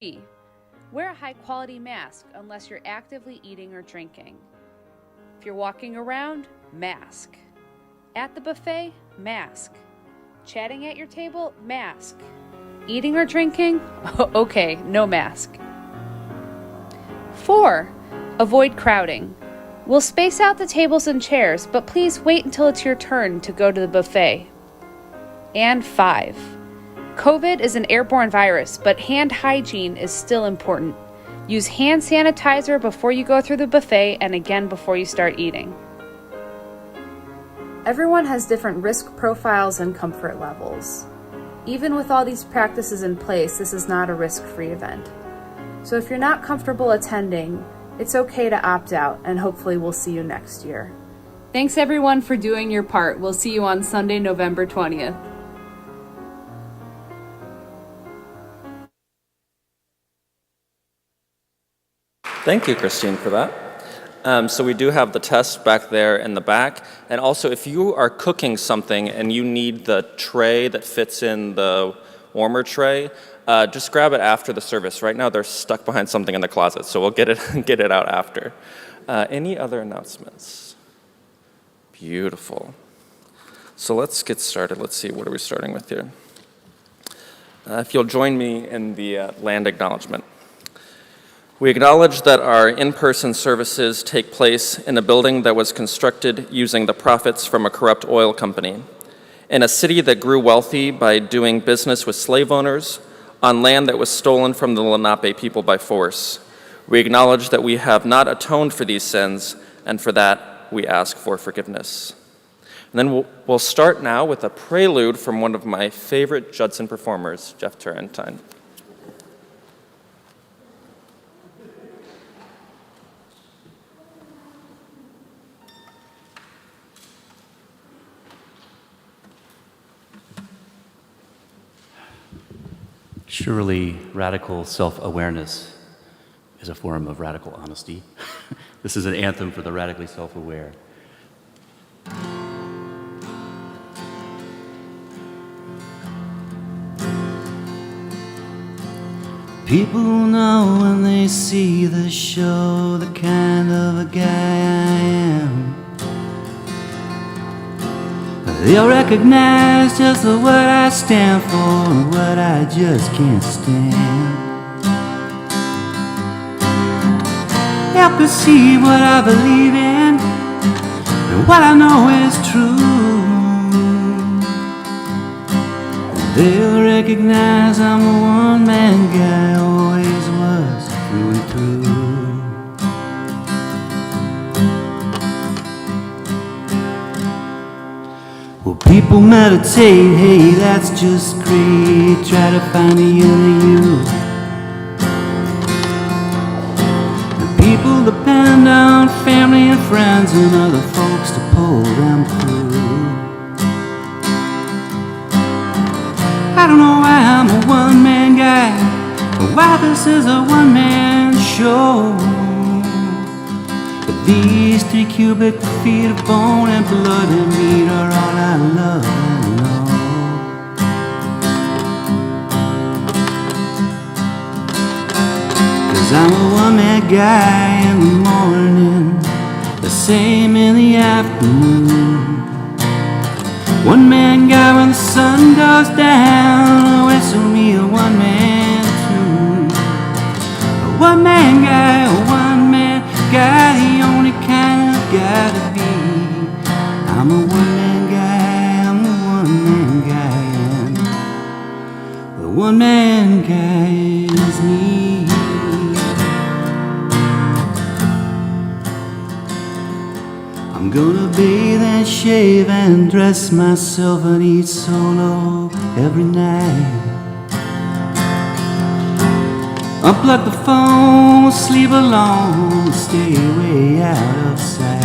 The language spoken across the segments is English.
B. Wear a high-quality mask unless you're actively eating or drinking. If you're walking around, mask. At the buffet, mask. Chatting at your table, mask. Eating or drinking? Okay, no mask. 4. Avoid crowding. We'll space out the tables and chairs, but please wait until it's your turn to go to the buffet. And 5. COVID is an airborne virus, but hand hygiene is still important. Use hand sanitizer before you go through the buffet and again before you start eating. Everyone has different risk profiles and comfort levels. Even with all these practices in place, this is not a risk-free event. So if you're not comfortable attending, it's okay to opt out, and hopefully we'll see you next year. Thanks everyone for doing your part. We'll see you on Sunday, November 20th. Thank you, Christine, for that. So we do have the test back there in the back. And also, if you are cooking something and you need the tray that fits in the warmer tray, just grab it after the service. Right now, they're stuck behind something in the closet, so we'll get it out after. Any other announcements? Beautiful. So let's get started. Let's see, what are we starting with here? If you'll join me in the land acknowledgement. We acknowledge that our in-person services take place in a building that was constructed using the profits from a corrupt oil company, in a city that grew wealthy by doing business with slave owners, on land that was stolen from the Lenape people by force. We acknowledge that we have not atoned for these sins, and for that we ask for forgiveness. And then we'll start now with a prelude from one of my favorite Judson performers, Jeff Turrentine. Surely radical self-awareness is a form of radical honesty. This is an anthem for the radically self-aware. People know when they see the show the kind of a guy I am. They'll recognize just what I stand for and what I just can't stand. They'll perceive what I believe in and what I know is true. They'll recognize I'm a one-man guy, always was through and through. Well, people meditate, hey, that's just great. Try to find the inner you. And people depend on family and friends and other folks to pull them through. I don't know why I'm a one-man guy, or why this is a one-man show. But these 3 cubic feet of bone and blood and meat are all I love and know. Cause I'm a one-man guy in the morning, the same in the afternoon. One-man guy when the sun goes down, whistle me a one-man tune. A one-man guy, the only kind of guy to be. I'm a one-man guy, I'm a one-man guy, and the one-man guy is me. I'm gonna bathe and shave and dress myself and eat solo every night. Unplug the phone, sleep alone, stay way out of sight.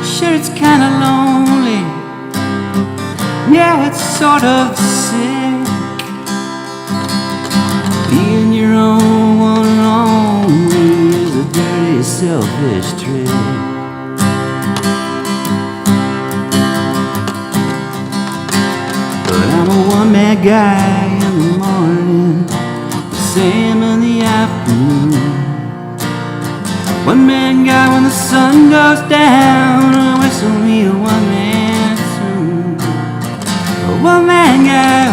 Sure, it's kinda lonely, yeah, it's sort of sick, being your own one and only is a dirty, selfish trick. guy in the morning, the same in the afternoon. One man guy when the sun goes down, whistle me a one man tune. A one man guy,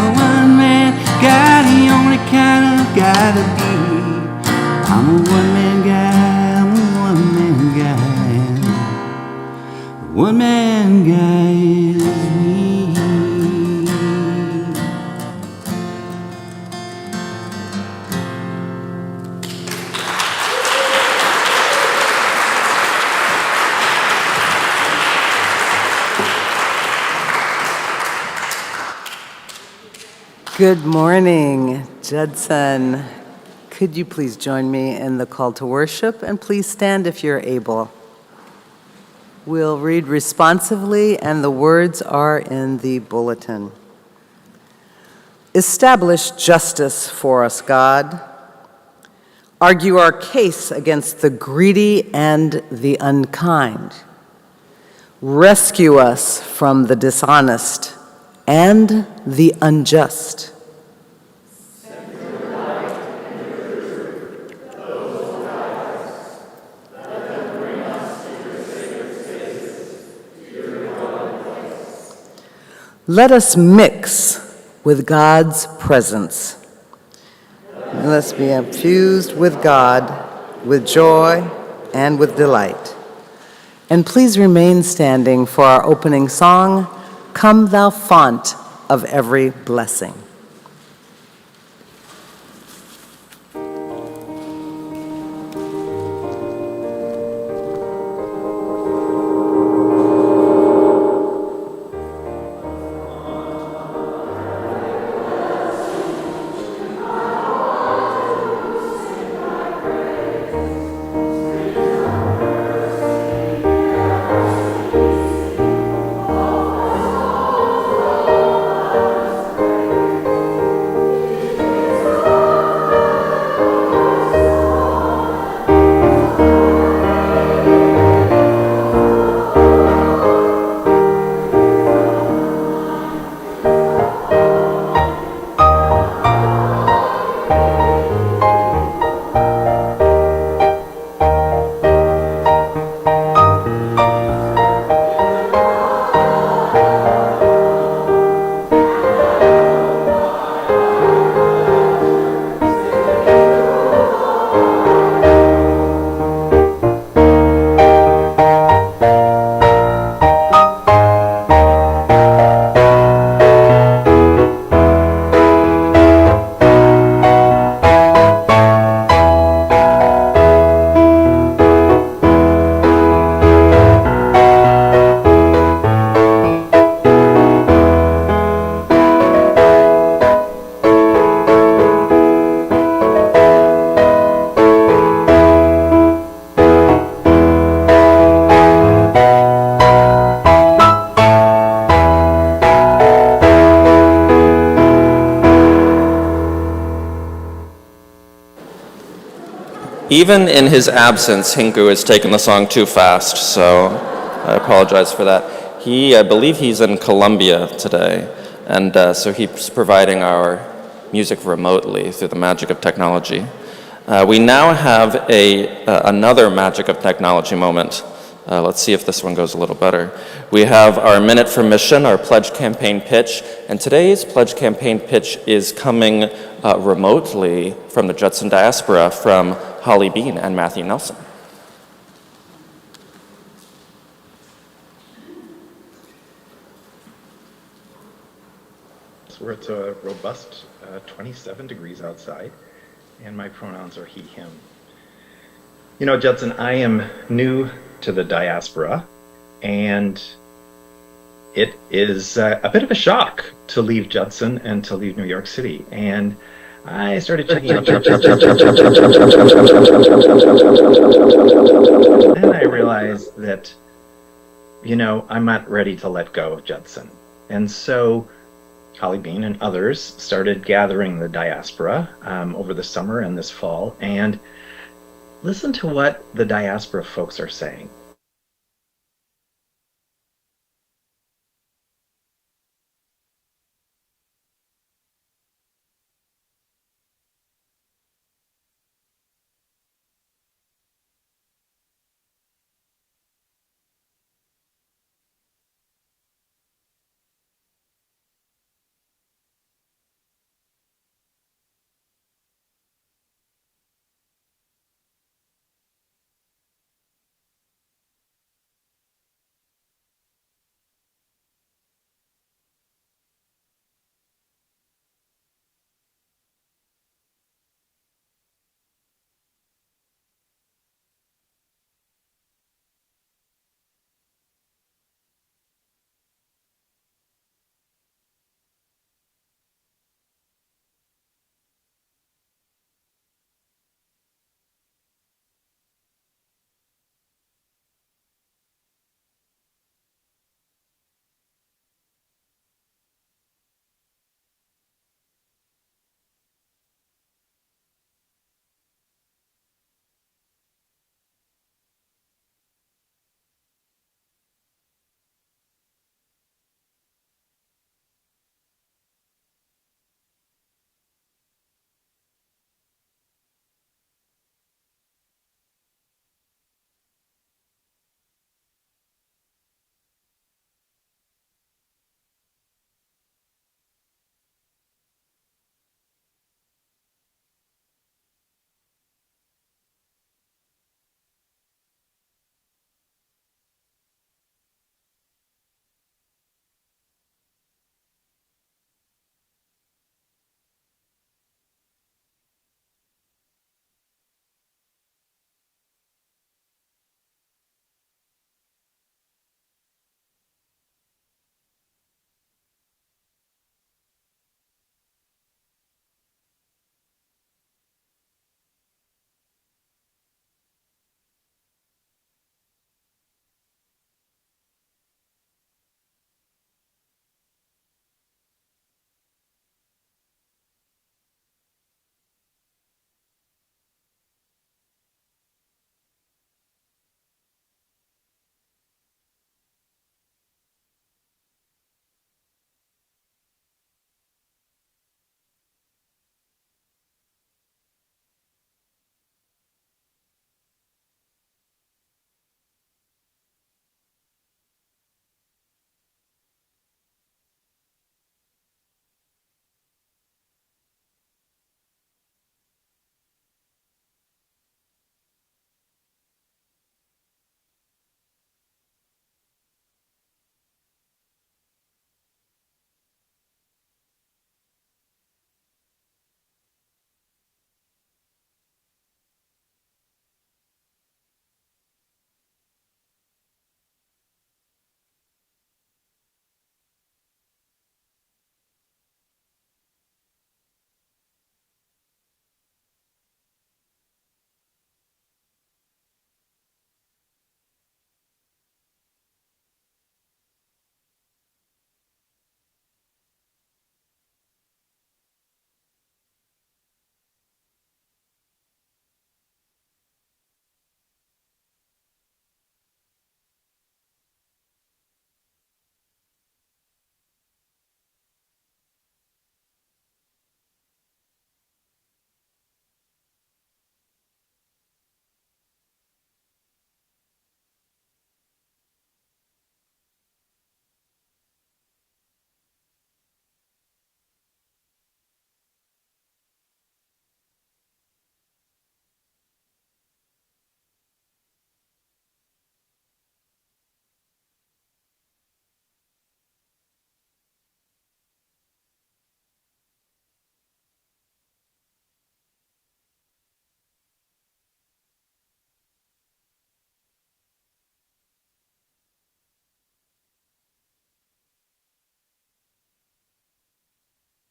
the only kind of guy to be. I'm a one man guy, I'm a one man guy. One man guy is me. Good morning, Judson. Could you please join me in the call to worship, and please stand if you're able. We'll read responsively, and the words are in the bulletin. Establish justice for us, God. Argue our case against the greedy and the unkind. Rescue us from the dishonest and the unjust. Let us mix with God's presence. Let us be infused with God, with joy and with delight. And please remain standing for our opening song, Come Thou Font of Every Blessing. Even in his absence, Henco has taken the song too fast, so I apologize for that. I believe he's in Colombia today, and so he's providing our music remotely through the magic of technology. We now have another magic of technology moment. Let's see if this one goes a little better. We have our Minute for Mission, our pledge campaign pitch, and today's pledge campaign pitch is coming remotely from the Judson diaspora from Holly Bean and Matthew Nelson. So it's a robust 27 degrees outside, and my pronouns are he, him. You know, Judson, I am new to the diaspora, and it is a bit of a shock to leave Judson and to leave New York City. And I started checking out and I realized that, you know, I'm not ready to let go of Judson. And so Holly Bean and others started gathering the diaspora over the summer and this fall, and listen to what the diaspora folks are saying.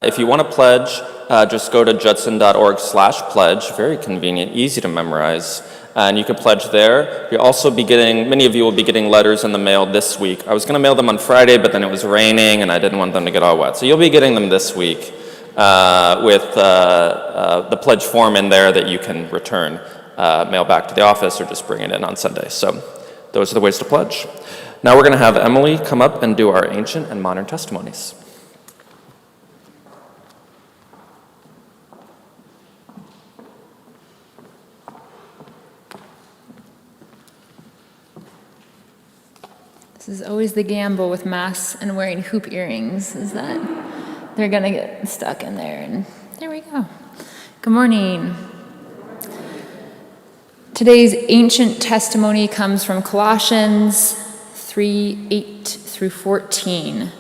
If you want to pledge, just go to judson.org/pledge. Very convenient, easy to memorize. And you can pledge there. You'll also be getting, many of you will be getting letters in the mail this week. I was going to mail them on Friday, but then it was raining and I didn't want them to get all wet. So you'll be getting them this week with the pledge form in there that you can return, mail back to the office, or just bring it in on Sunday. So those are the ways to pledge. Now we're going to have Emily come up and do our ancient and modern testimonies. This is always the gamble with masks and wearing hoop earrings, is that they're gonna get stuck in there, and there we go. Good morning. Today's ancient testimony comes from Colossians 3:8-14.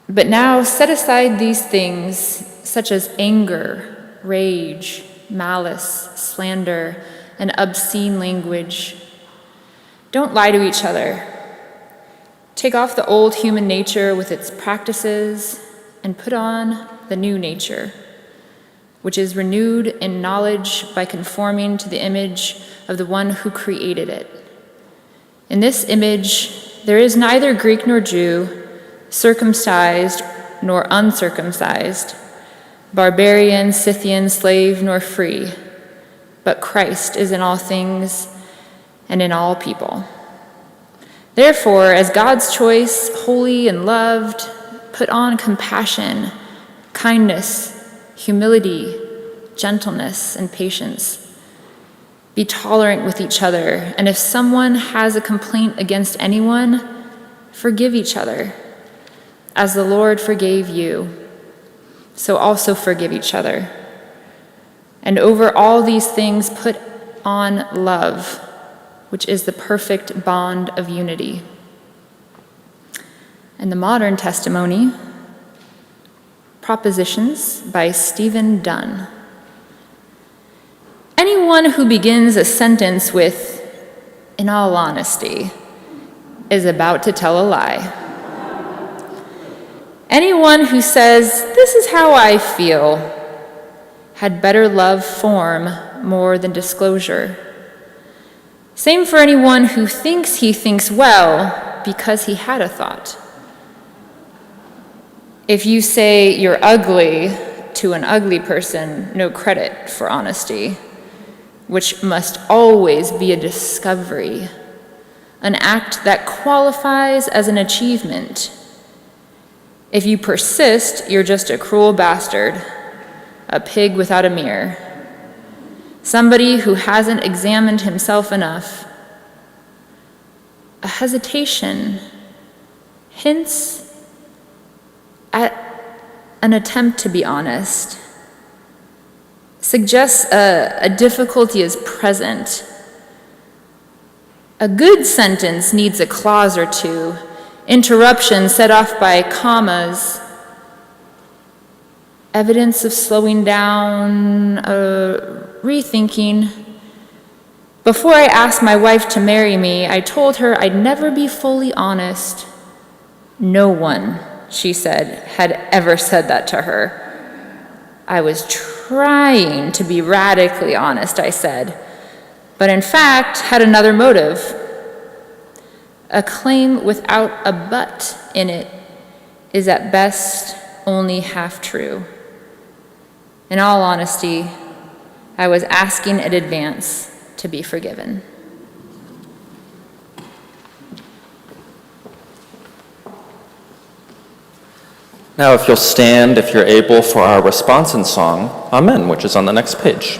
But now set aside these things, such as anger, rage, malice, slander, and obscene language. Don't lie to each other. Take off the old human nature with its practices and put on the new nature, which is renewed in knowledge by conforming to the image of the one who created it. In this image, there is neither Greek nor Jew, circumcised nor uncircumcised, barbarian, Scythian, slave nor free, but Christ is in all things and in all people. Therefore, as God's choice, holy and loved, put on compassion, kindness, humility, gentleness, and patience. Be tolerant with each other, and if someone has a complaint against anyone, forgive each other. As the Lord forgave you, so also forgive each other. And over all these things put on love, which is the perfect bond of unity. And the modern testimony, Propositions by Stephen Dunn. Anyone who begins a sentence with, "in all honesty," is about to tell a lie. Anyone who says, "this is how I feel," had better love form more than disclosure. Same for anyone who thinks he thinks well because he had a thought. If you say you're ugly to an ugly person, no credit for honesty, which must always be a discovery, an act that qualifies as an achievement. If you persist, you're just a cruel bastard, a pig without a mirror. Somebody who hasn't examined himself enough. A hesitation hints at an attempt to be honest, suggests a difficulty is present. A good sentence needs a clause or two, interruption set off by commas, evidence of slowing down, rethinking. Before I asked my wife to marry me, I told her I'd never be fully honest. No one, she said, had ever said that to her. I was trying to be radically honest, I said, but in fact had another motive. A claim without a but in it is at best only half true. In all honesty, I was asking in advance to be forgiven. Now, if you'll stand, if you're able, for our response song, Amen, which is on the next page.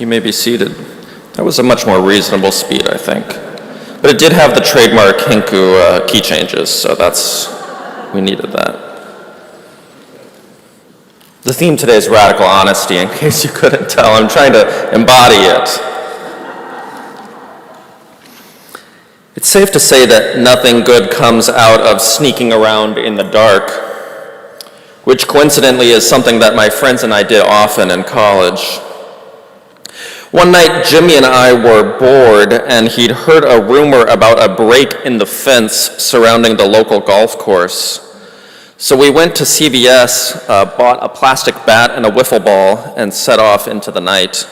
You may be seated. That was a much more reasonable speed, I think. But it did have the trademark Henco key changes, so we needed that. The theme today is radical honesty, in case you couldn't tell. I'm trying to embody it. It's safe to say that nothing good comes out of sneaking around in the dark, which coincidentally is something that my friends and I did often in college. One night, Jimmy and I were bored, and he'd heard a rumor about a break in the fence surrounding the local golf course. So we went to CVS, bought a plastic bat and a wiffle ball, and set off into the night.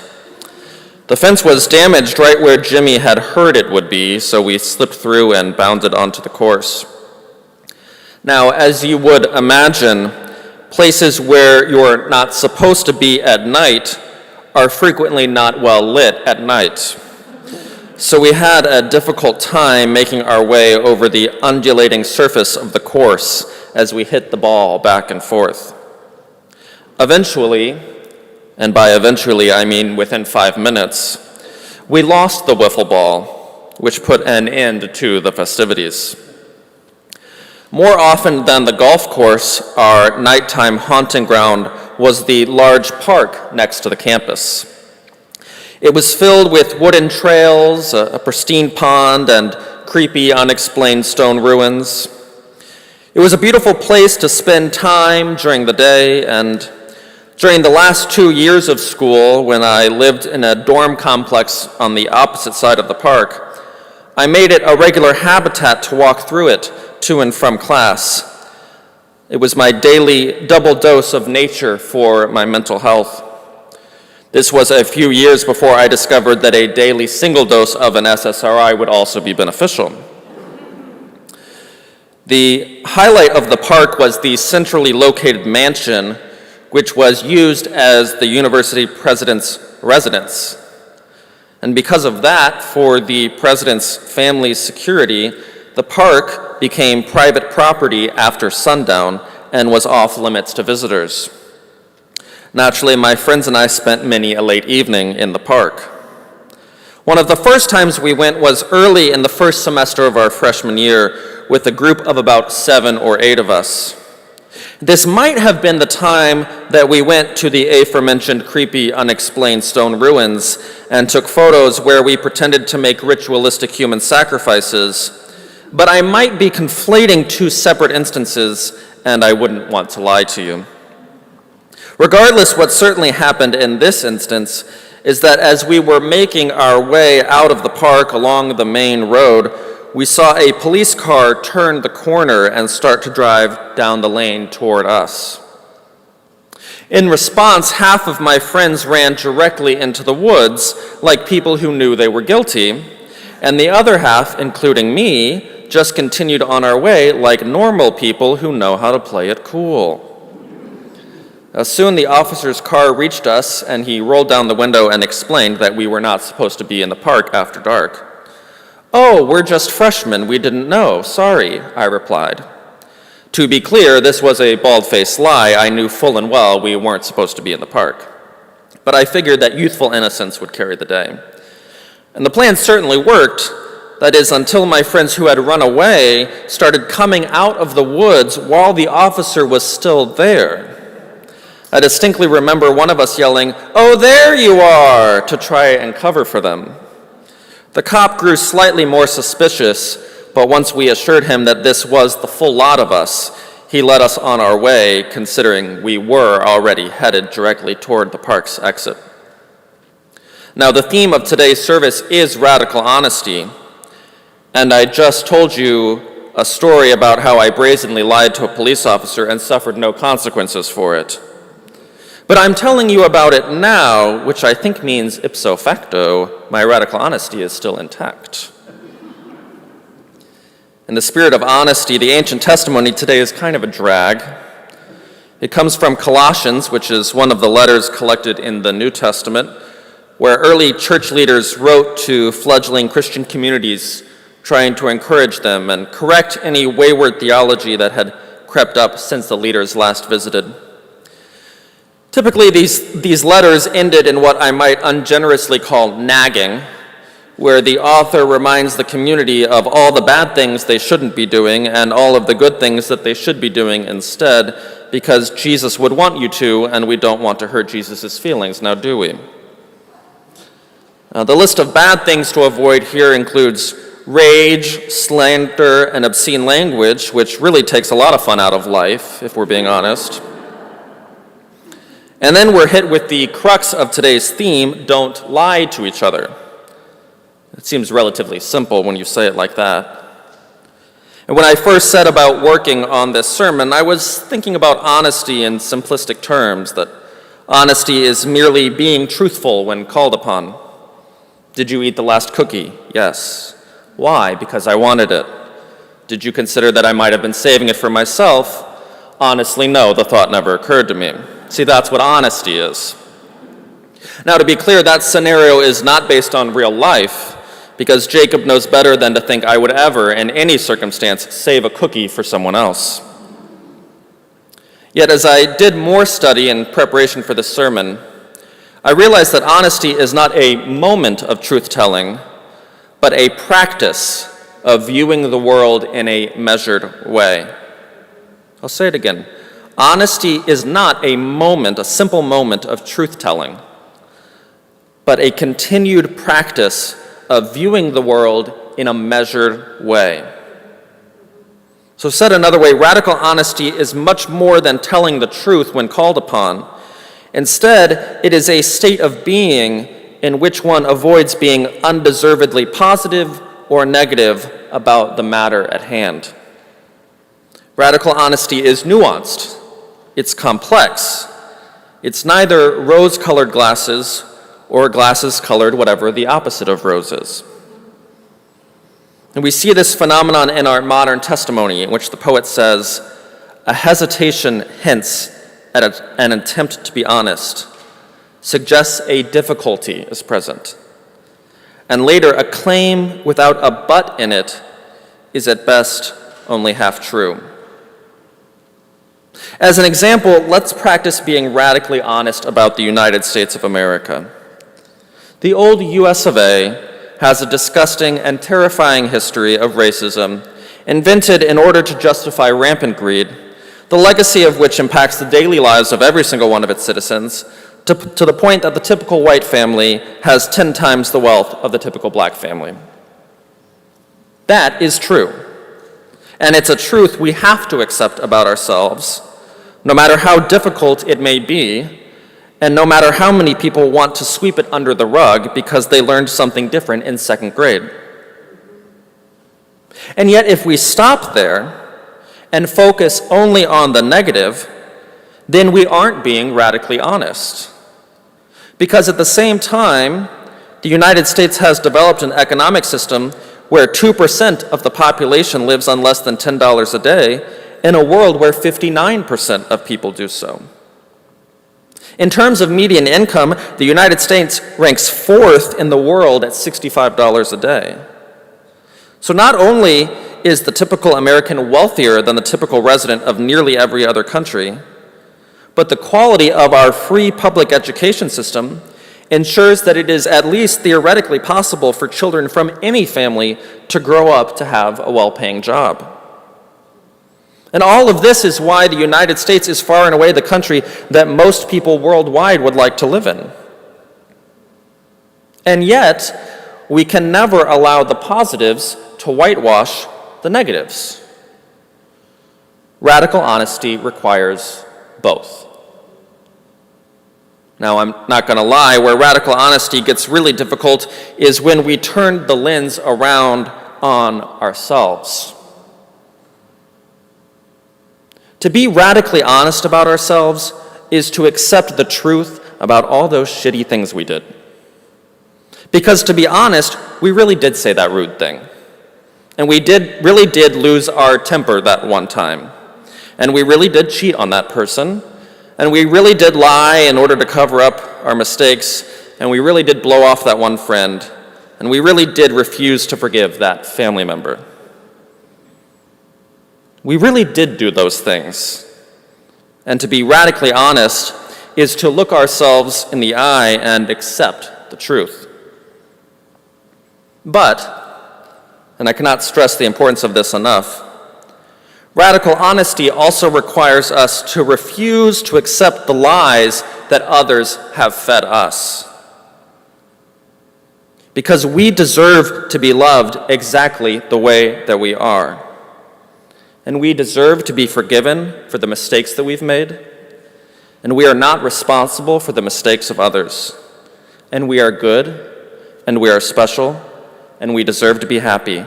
The fence was damaged right where Jimmy had heard it would be, so we slipped through and bounded onto the course. Now, as you would imagine, places where you're not supposed to be at night are frequently not well lit at night. So we had a difficult time making our way over the undulating surface of the course as we hit the ball back and forth. Eventually, and by eventually I mean within 5 minutes, we lost the wiffle ball, which put an end to the festivities. More often than the golf course, our nighttime haunting ground was the large park next to the campus. It was filled with wooden trails, a pristine pond, and creepy, unexplained stone ruins. It was a beautiful place to spend time during the day, and during the last 2 years of school, when I lived in a dorm complex on the opposite side of the park, I made it a regular habitat to walk through it to and from class. It was my daily double dose of nature for my mental health. This was a few years before I discovered that a daily single dose of an SSRI would also be beneficial. The highlight of the park was the centrally located mansion, which was used as the university president's residence. And because of that, for the president's family's security, the park became private property after sundown and was off limits to visitors. Naturally, my friends and I spent many a late evening in the park. One of the first times we went was early in the first semester of our freshman year with a group of about 7 or 8 of us. This might have been the time that we went to the aforementioned creepy, unexplained stone ruins and took photos where we pretended to make ritualistic human sacrifices, but I might be conflating 2 separate instances, and I wouldn't want to lie to you. Regardless, what certainly happened in this instance is that as we were making our way out of the park along the main road, we saw a police car turn the corner and start to drive down the lane toward us. In response, half of my friends ran directly into the woods like people who knew they were guilty, and the other half, including me, just continued on our way like normal people who know how to play it cool. Soon the officer's car reached us, and he rolled down the window and explained that we were not supposed to be in the park after dark. "Oh, we're just freshmen, we didn't know, sorry," I replied. To be clear, this was a bald-faced lie. I knew full and well we weren't supposed to be in the park. But I figured that youthful innocence would carry the day. And the plan certainly worked. That is, until my friends who had run away started coming out of the woods while the officer was still there. I distinctly remember one of us yelling, "Oh, there you are," to try and cover for them. The cop grew slightly more suspicious, but once we assured him that this was the full lot of us, he led us on our way, considering we were already headed directly toward the park's exit. Now, the theme of today's service is radical honesty, and I just told you a story about how I brazenly lied to a police officer and suffered no consequences for it. But I'm telling you about it now, which I think means ipso facto, my radical honesty is still intact. In the spirit of honesty, the ancient testimony today is kind of a drag. It comes from Colossians, which is one of the letters collected in the New Testament, where early church leaders wrote to fledgling Christian communities, trying to encourage them and correct any wayward theology that had crept up since the leaders last visited. Typically, these letters ended in what I might ungenerously call nagging, where the author reminds the community of all the bad things they shouldn't be doing and all of the good things that they should be doing instead, because Jesus would want you to, and we don't want to hurt Jesus' feelings, now do we? The list of bad things to avoid here includes rage, slander, and obscene language, which really takes a lot of fun out of life, if we're being honest. And then we're hit with the crux of today's theme, don't lie to each other. It seems relatively simple when you say it like that. And when I first set about working on this sermon, I was thinking about honesty in simplistic terms, that honesty is merely being truthful when called upon. Did you eat the last cookie? Yes. Why? Because I wanted it. Did you consider that I might have been saving it for myself? Honestly, no, the thought never occurred to me. See, that's what honesty is. Now, to be clear, that scenario is not based on real life, because Jacob knows better than to think I would ever, in any circumstance, save a cookie for someone else. Yet, as I did more study in preparation for this sermon, I realized that honesty is not a moment of truth-telling, but a practice of viewing the world in a measured way. I'll say it again. Honesty is not a moment, a simple moment of truth-telling, but a continued practice of viewing the world in a measured way. So said another way, radical honesty is much more than telling the truth when called upon. Instead, it is a state of being in which one avoids being undeservedly positive or negative about the matter at hand. Radical honesty is nuanced. It's complex. It's neither rose-colored glasses or glasses colored whatever the opposite of rose is. And we see this phenomenon in our modern testimony, in which the poet says, a hesitation hints at an attempt to be honest, suggests a difficulty is present. And later, a claim without a but in it is at best only half true. As an example, let's practice being radically honest about the United States of America. The old US of A has a disgusting and terrifying history of racism, invented in order to justify rampant greed, the legacy of which impacts the daily lives of every single one of its citizens, to the point that the typical white family has 10 times the wealth of the typical black family. That is true. And it's a truth we have to accept about ourselves, no matter how difficult it may be, and no matter how many people want to sweep it under the rug because they learned something different in second grade. And yet, if we stop there and focus only on the negative, then we aren't being radically honest. Because at the same time, the United States has developed an economic system where 2% of the population lives on less than $10 a day, in a world where 59% of people do so. In terms of median income, the United States ranks 4th in the world at $65 a day. So not only is the typical American wealthier than the typical resident of nearly every other country, but the quality of our free public education system ensures that it is at least theoretically possible for children from any family to grow up to have a well-paying job. And all of this is why the United States is far and away the country that most people worldwide would like to live in. And yet, we can never allow the positives to whitewash the negatives. Radical honesty requires both. Now, I'm not going to lie, where radical honesty gets really difficult is when we turn the lens around on ourselves. To be radically honest about ourselves is to accept the truth about all those shitty things we did. Because to be honest, we really did say that rude thing. And we really did lose our temper that one time. And we really did cheat on that person. And we really did lie in order to cover up our mistakes. And we really did blow off that one friend. And we really did refuse to forgive that family member. We really did do those things. And to be radically honest is to look ourselves in the eye and accept the truth. But, and I cannot stress the importance of this enough, radical honesty also requires us to refuse to accept the lies that others have fed us. Because we deserve to be loved exactly the way that we are. And we deserve to be forgiven for the mistakes that we've made. And we are not responsible for the mistakes of others. And we are good, and we are special, and we deserve to be happy.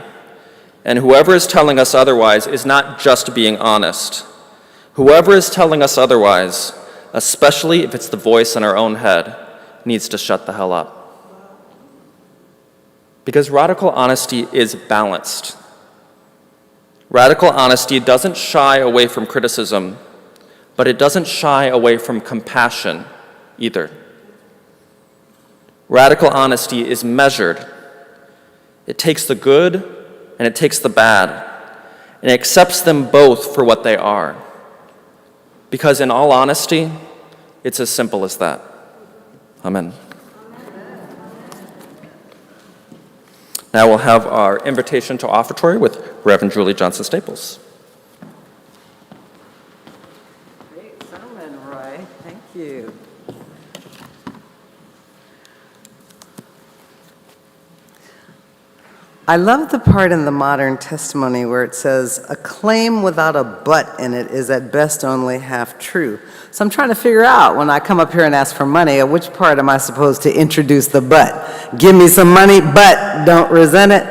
And whoever is telling us otherwise is not just being honest. Whoever is telling us otherwise, especially if it's the voice in our own head, needs to shut the hell up. Because radical honesty is balanced. Radical honesty doesn't shy away from criticism, but it doesn't shy away from compassion either. Radical honesty is measured. It takes the good and it takes the bad, and it accepts them both for what they are. Because in all honesty, it's as simple as that. Amen. Now we'll have our invitation to offertory with Reverend Julie Johnson Staples. Great sermon, Roy. Thank you. I love the part in the modern testimony where it says, a claim without a but in it is at best only half true. So I'm trying to figure out when I come up here and ask for money, at which part am I supposed to introduce the but? Give me some money, but don't resent it.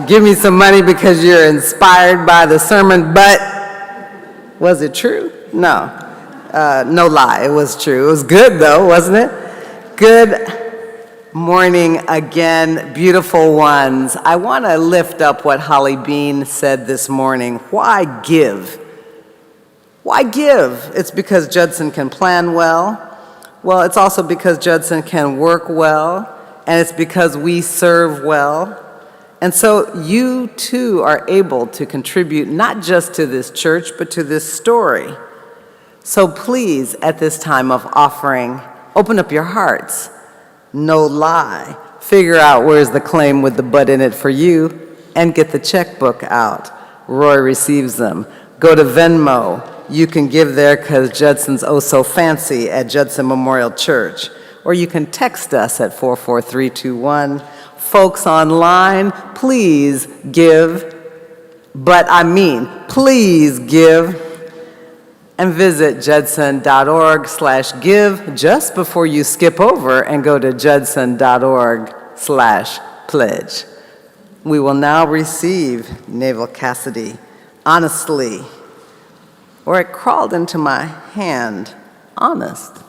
Give me some money because you're inspired by the sermon, but was it true? No. No lie, it was true. It was good though, wasn't it? Good morning again, beautiful ones. I want to lift up what Holly Bean said this morning. Why give? Why give? It's because Judson can plan well. Well, it's also because Judson can work well, and it's because we serve well. And so you too are able to contribute not just to this church, but to this story. So please, at this time of offering, open up your hearts. No lie. Figure out where's the claim with the but in it for you and get the checkbook out. Roy receives them. Go to Venmo. You can give there because Judson's oh so fancy at Judson Memorial Church. Or you can text us at 44321. Folks online, please give. But I mean, please give. And visit judson.org/give just before you skip over and go to judson.org/pledge. We will now receive Naval Cassidy honestly, or it crawled into my hand, honest.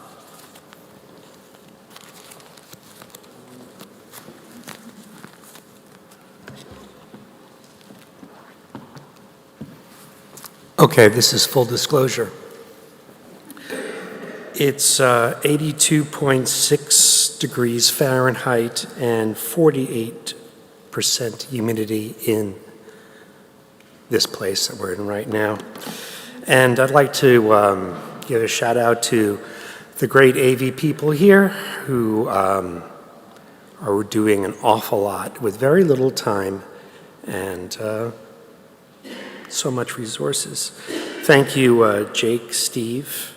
Okay, this is full disclosure. It's 82.6 degrees Fahrenheit and 48% humidity in this place that we're in right now. And I'd like to give a shout out to the great AV people here who are doing an awful lot with very little time and so much resources. Thank you, Jake, Steve,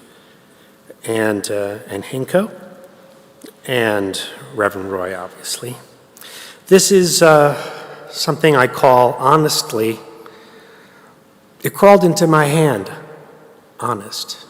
and Henco, and Reverend Roy, obviously. This is something I call, honestly, it crawled into my hand, honest.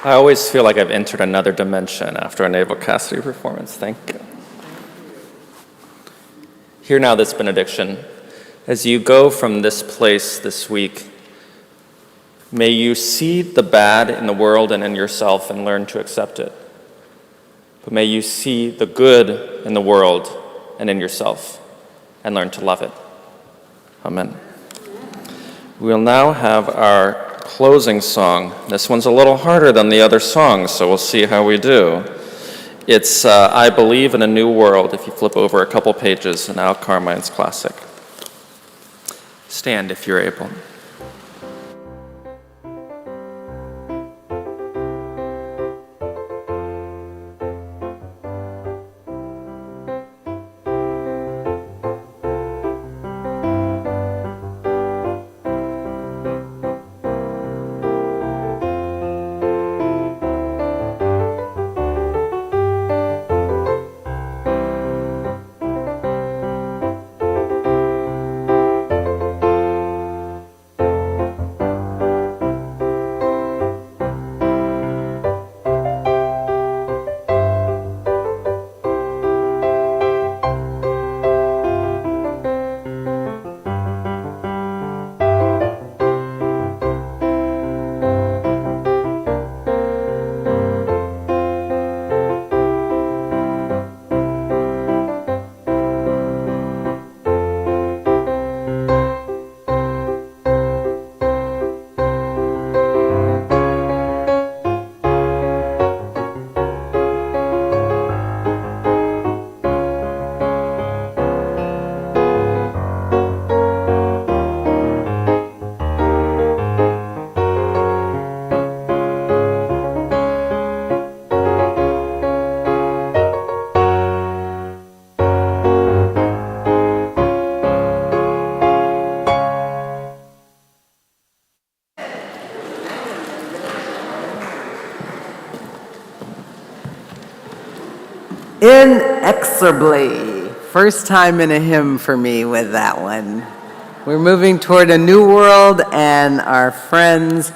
I always feel like I've entered another dimension after a Naval Cassidy performance. Thank you. Hear now this benediction. As you go from this place this week, may you see the bad in the world and in yourself and learn to accept it. But may you see the good in the world and in yourself and learn to love it. Amen. We'll now have our closing song. This one's a little harder than the other songs, so we'll see how we do. It's I Believe in a New World, if you flip over a couple pages in Al Carmine's classic. Stand if you're able. Inexorably. First time in a hymn for me with that one. We're moving toward a new world, and our friends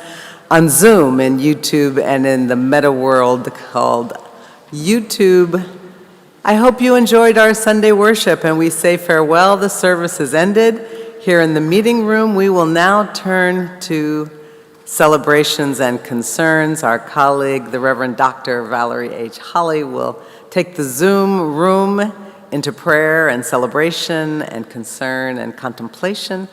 on Zoom and YouTube and in the meta world called YouTube. I hope you enjoyed our Sunday worship, and we say farewell. The service has ended. Here in the meeting room, we will now turn to celebrations and concerns. Our colleague, the Reverend Dr. Valerie H. Holly, will take the Zoom room into prayer and celebration and concern and contemplation.